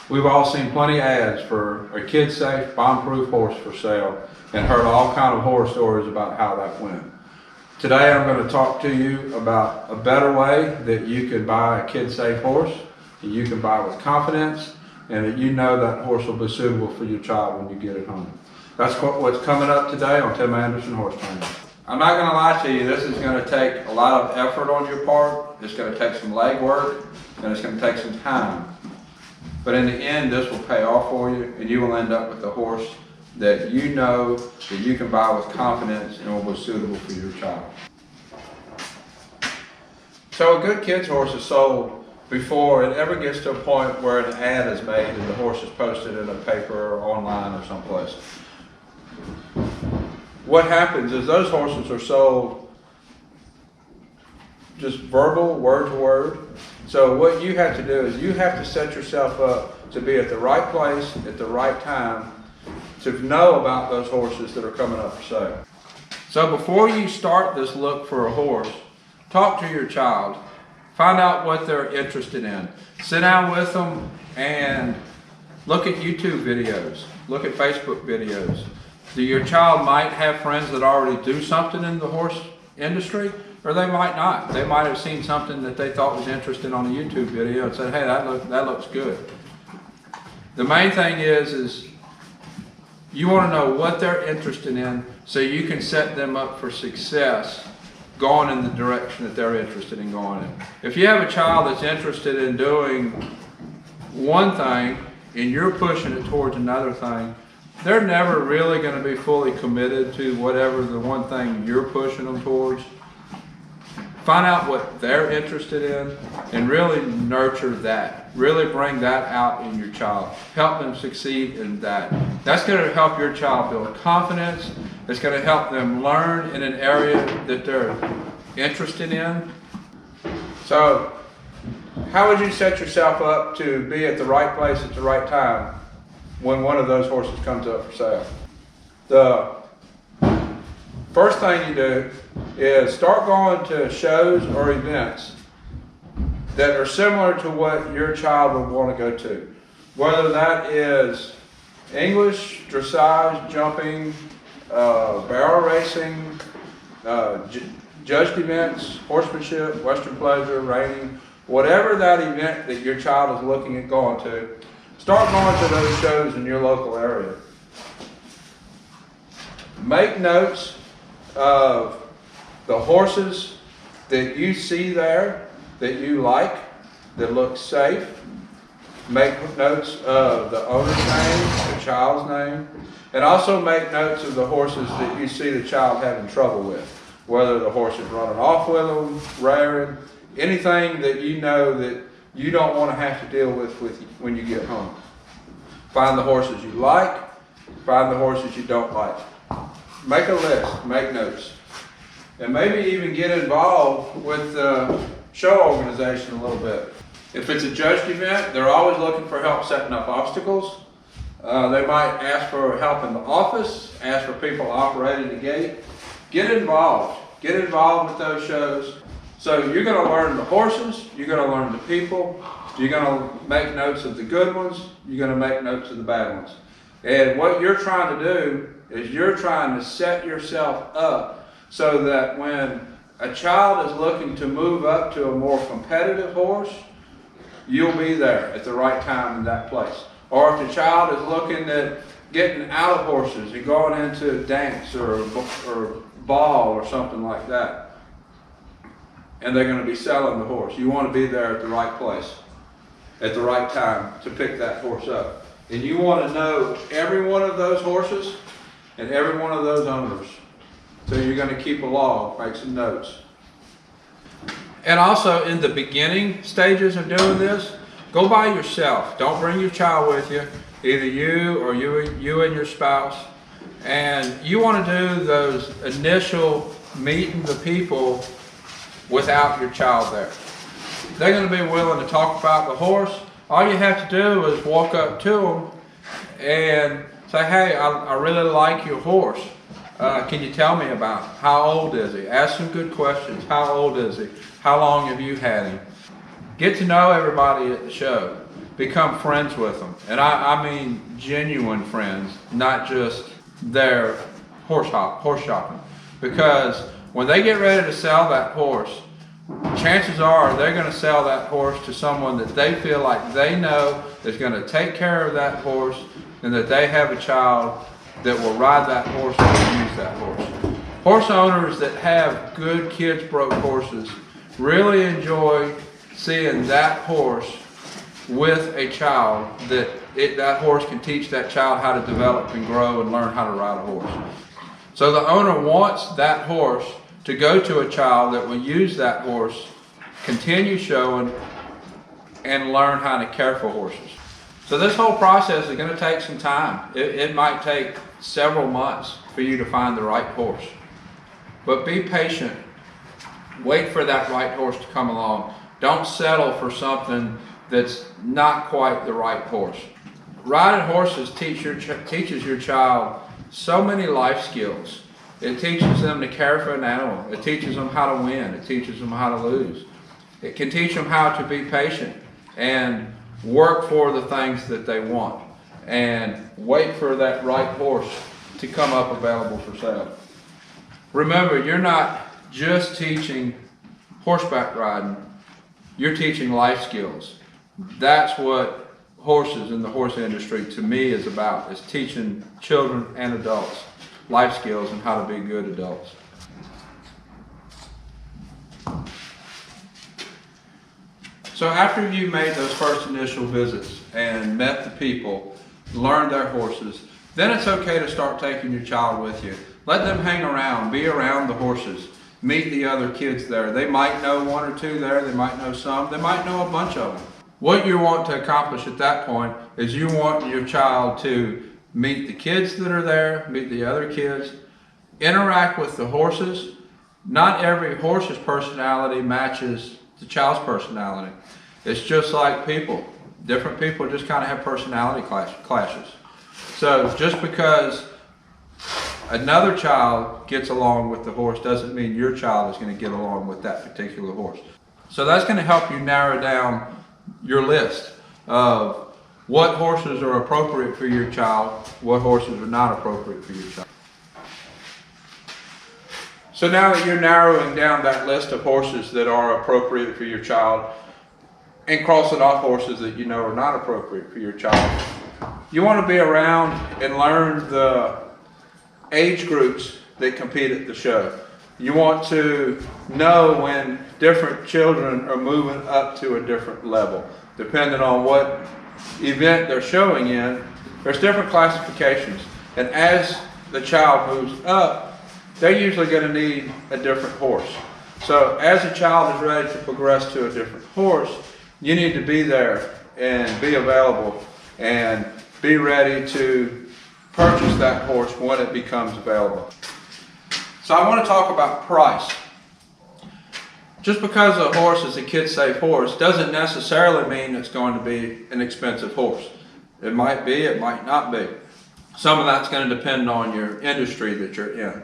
We've all seen plenty of ads for a kid-safe, bomb-proof horse for sale and heard all kind of horror stories about how that went. Today I'm going to talk to you about a better way that you can buy a kid-safe horse, that you can buy with confidence, and that you know that horse will be suitable for your child when you get it home. That's what's coming up today on Tim Anderson Horse Training. I'm not going to lie to you, this is going to take a lot of effort on your part. It's going to take some leg work, and it's going to take some time. But in the end, this will pay off for you, and you will end up with a horse that you know that you can buy with confidence and will be suitable for your child. So a good kid's horse is sold before it ever gets to a point where an ad is made and the horse is posted in a paper or online or someplace. What happens is those horses are sold just verbal, word to word. So what you have to do is you have to set yourself up to be at the right place at the right time to know about those horses that are coming up for sale. So before you start this look for a horse, talk to your child. Find out what they're interested in. Sit down with them and look at YouTube videos. Look at Facebook videos. Your child might have friends that already do something in the horse industry, or they might not. They might have seen something that they thought was interesting on a YouTube video and said, hey, that looks good. The main thing is you want to know what they're interested in so you can set them up for success going in the direction that they're interested in going in. If you have a child that's interested in doing one thing and you're pushing it towards another thing, they're never really going to be fully committed to whatever the one thing you're pushing them towards. Find out what they're interested in and really nurture that. Really bring that out in your child. Help them succeed in that. That's going to help your child build confidence. It's going to help them learn in an area that they're interested in. So, how would you set yourself up to be at the right place at the right time when one of those horses comes up for sale? The first thing you do is start going to shows or events that are similar to what your child would want to go to. Whether that is English, dressage, jumping, barrel racing, judged events, horsemanship, western pleasure, reining, whatever that event that your child is looking at going to, start going to those shows in your local area. Make notes of the horses that you see there, that you like, that look safe. Make notes of the owner's name, the child's name, and also make notes of the horses that you see the child having trouble with. Whether the horse is running off with them, rearing, anything that you know that you don't want to have to deal with when you get home. Find the horses you like, find the horses you don't like. Make a list, make notes. And maybe even get involved with the show organization a little bit. If it's a judged event, they're always looking for help setting up obstacles. They might ask for help in the office, ask for people operating the gate. Get involved with those shows. So you're going to learn the horses, you're going to learn the people, you're going to make notes of the good ones, you're going to make notes of the bad ones. And what you're trying to do is you're trying to set yourself up so that when a child is looking to move up to a more competitive horse, you'll be there at the right time in that place. Or if the child is looking at getting out of horses and going into dance or ball or something like that, and they're going to be selling the horse, you want to be there at the right place at the right time to pick that horse up. And you want to know every one of those horses and every one of those owners. So you're going to keep a log, make some notes. And also in the beginning stages of doing this, go by yourself. Don't bring your child with you, either you or you and your spouse. And you want to do those initial meeting the people without your child there. They're going to be willing to talk about the horse. All you have to do is walk up to them and say, hey, I really like your horse. Can you tell me about him? How old is he? Ask some good questions. How old is he? How long have you had him? Get to know everybody at the show. become friends with them. And I mean genuine friends, not just their horse shopping. Because when they get ready to sell that horse, chances are they're going to sell that horse to someone that they feel like they know is going to take care of that horse, and that they have a child that will ride that horse and use that horse. Horse owners that have good kids broke horses really enjoy seeing that horse with a child, that horse can teach that child how to develop and grow and learn how to ride a horse. So the owner wants that horse to go to a child that will use that horse, continue showing, and learn how to care for horses. So this whole process is going to take some time. It might take several months for you to find the right horse. But be patient. Wait for that right horse to come along. Don't settle for something that's not quite the right horse. Riding horses teaches your child so many life skills. It teaches them to care for an animal. It teaches them how to win. It teaches them how to lose. It can teach them how to be patient and work for the things that they want, and wait for that right horse to come up available for sale. Remember, you're not just teaching horseback riding, you're teaching life skills. That's what horses in the horse industry to me is about, is teaching children and adults life skills and how to be good adults. So after you made those first initial visits and met the people, learned their horses, then it's okay to start taking your child with you. Let them hang around, be around the horses, meet the other kids there. They might know one or two there, they might know some, they might know a bunch of them. What you want to accomplish at that point is you want your child to meet the kids that are there, meet the other kids, interact with the horses. Not every horse's personality matches the child's personality. It's just like people. Different people just kind of have personality clashes. So just because another child gets along with the horse doesn't mean your child is going to get along with that particular horse. So that's going to help you narrow down your list of what horses are appropriate for your child, what horses are not appropriate for your child. So now that you're narrowing down that list of horses that are appropriate for your child and crossing off horses that you know are not appropriate for your child, you want to be around and learn the age groups that compete at the show. You want to know when different children are moving up to a different level. Depending on what event they're showing in, there's different classifications. And as the child moves up, they're usually going to need a different horse. So as a child is ready to progress to a different horse, you need to be there and be available and be ready to purchase that horse when it becomes available. So I want to talk about price. Just because a horse is a kid-safe horse doesn't necessarily mean it's going to be an expensive horse. It might be, it might not be. Some of that's going to depend on your industry that you're in.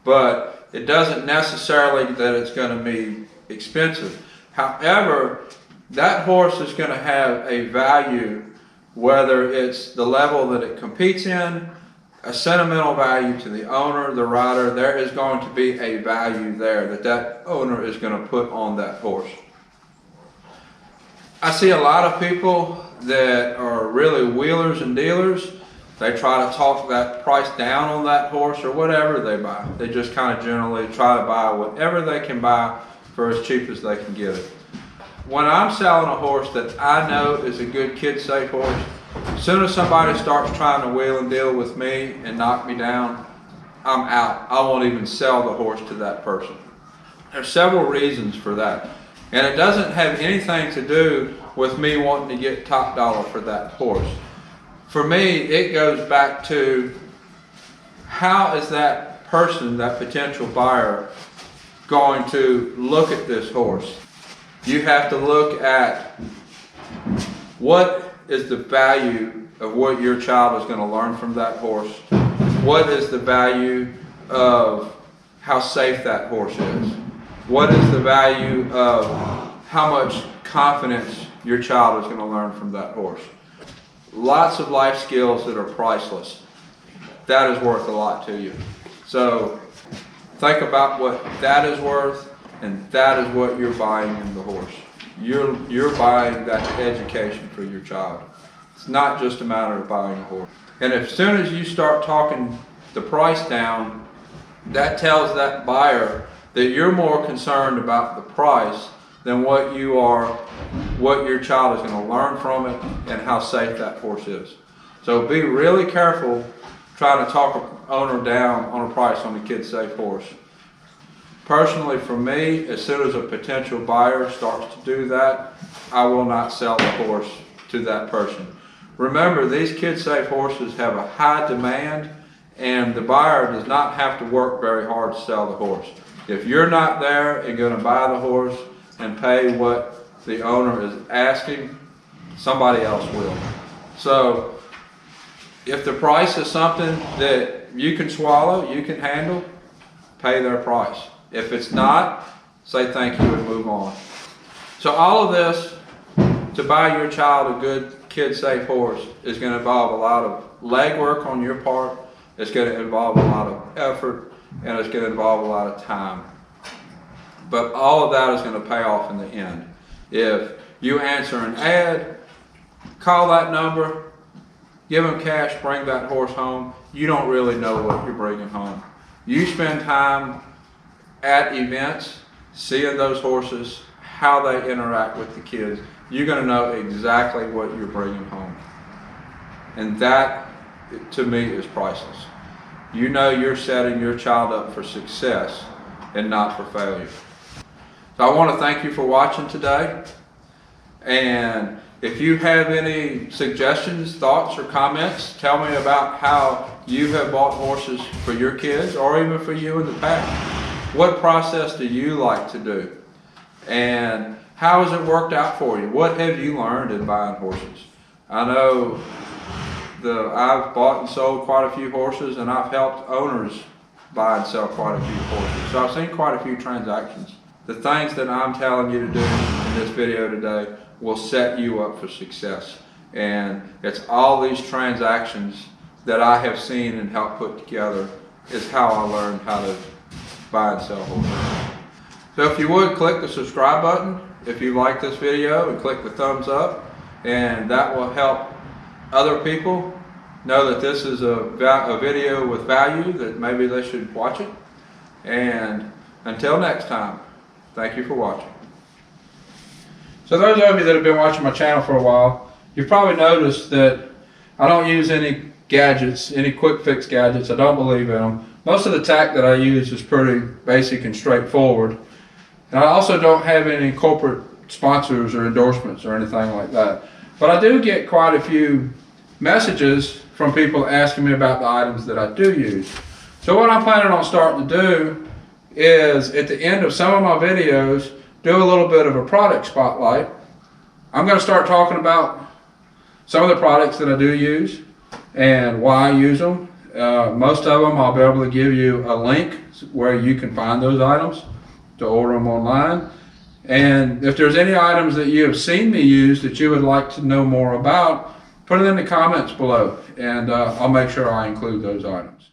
But it doesn't necessarily that it's going to be expensive. However, that horse is going to have a value, whether it's the level that it competes in, a sentimental value to the owner, the rider. There is going to be a value there that owner is going to put on that horse. I see a lot of people that are really wheelers and dealers. They try to talk that price down on that horse or whatever they buy. They just kind of generally try to buy whatever they can buy for as cheap as they can get it. When I'm selling a horse that I know is a good kid-safe horse, as soon as somebody starts trying to wheel and deal with me and knock me down, I'm out. I won't even sell the horse to that person. There's several reasons for that. And it doesn't have anything to do with me wanting to get top dollar for that horse. For me, it goes back to how is that person, that potential buyer, going to look at this horse. You have to look at what is the value of what your child is going to learn from that horse. What is the value of how safe that horse is? What is the value of how much confidence your child is going to learn from that horse. Lots of life skills that are priceless. That is worth a lot to you. So think about what that is worth, and that is what you're buying in the horse. You're buying that education for your child. It's not just a matter of buying a horse. And as soon as you start talking the price down, that tells that buyer that you're more concerned about the price than what your child is going to learn from it and how safe that horse is. So be really careful trying to talk an owner down on a price on a kid-safe horse. Personally, for me, as soon as a potential buyer starts to do that, I will not sell the horse to that person. Remember, these kid-safe horses have a high demand, and the buyer does not have to work very hard to sell the horse. If you're not there and going to buy the horse and pay what the owner is asking, somebody else will. So if the price is something that you can swallow, you can handle, pay their price. If it's not, say thank you and move on. So all of this, to buy your child a good kid-safe horse, is going to involve a lot of legwork on your part. It's going to involve a lot of effort, and it's going to involve a lot of time. But all of that is going to pay off in the end. If you answer an ad, call that number, give them cash, bring that horse home, you don't really know what you're bringing home. You spend time at events, seeing those horses, how they interact with the kids, you're going to know exactly what you're bringing home. And that, to me, is priceless. You know you're setting your child up for success and not for failure. So I want to thank you for watching today. And if you have any suggestions, thoughts, or comments, tell me about how you have bought horses for your kids or even for you in the past. What process do you like to do? And how has it worked out for you? What have you learned in buying horses? I know I've bought and sold quite a few horses, and I've helped owners buy and sell quite a few horses. So I've seen quite a few transactions. The things that I'm telling you to do in this video today will set you up for success. And it's all these transactions that I have seen and helped put together is how I learned how to buy and sell horses. So if you would, click the subscribe button if you like this video, and click the thumbs up, and that will help other people know that this is a video with value, that maybe they should watch it. And until next time, thank you for watching. So those of you that have been watching my channel for a while, you've probably noticed that I don't use any gadgets, any quick fix gadgets. I don't believe in them. Most of the tack that I use is pretty basic and straightforward. And I also don't have any corporate sponsors or endorsements or anything like that. But I do get quite a few messages from people asking me about the items that I do use. So what I'm planning on starting to do is, at the end of some of my videos, do a little bit of a product spotlight. I'm going to start talking about some of the products that I do use and why I use them. Most of them I'll be able to give you a link where you can find those items to order them online. And if there's any items that you have seen me use that you would like to know more about, put it in the comments below, and I'll make sure I include those items.